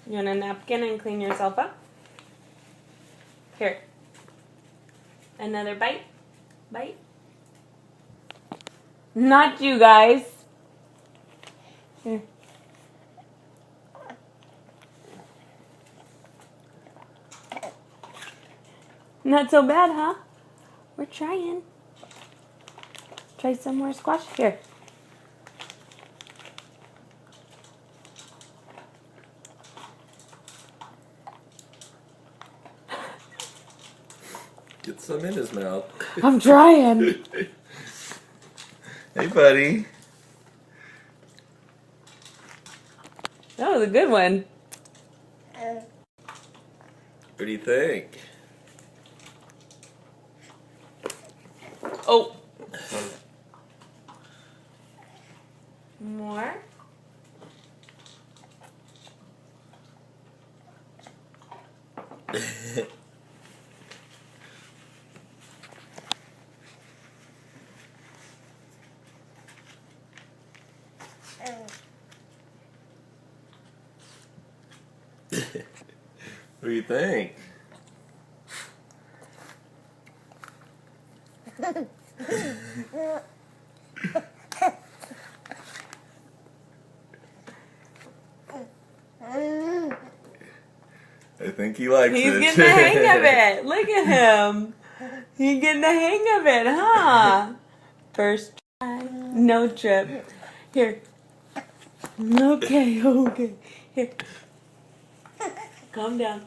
You want a napkin and clean yourself up? Here. Another bite? Bite? Not you guys. Here. Not so bad, huh? We're trying. Try some more squash. Here. Get some in his mouth. I'm trying. Hey, buddy. That was a good one. What do you think? Oh. More. What do you think? I think he likes He's it. getting the hang of it. Look at him. He's getting the hang of it, huh? First try. No trip. Here. Okay, okay. Here. Calm down.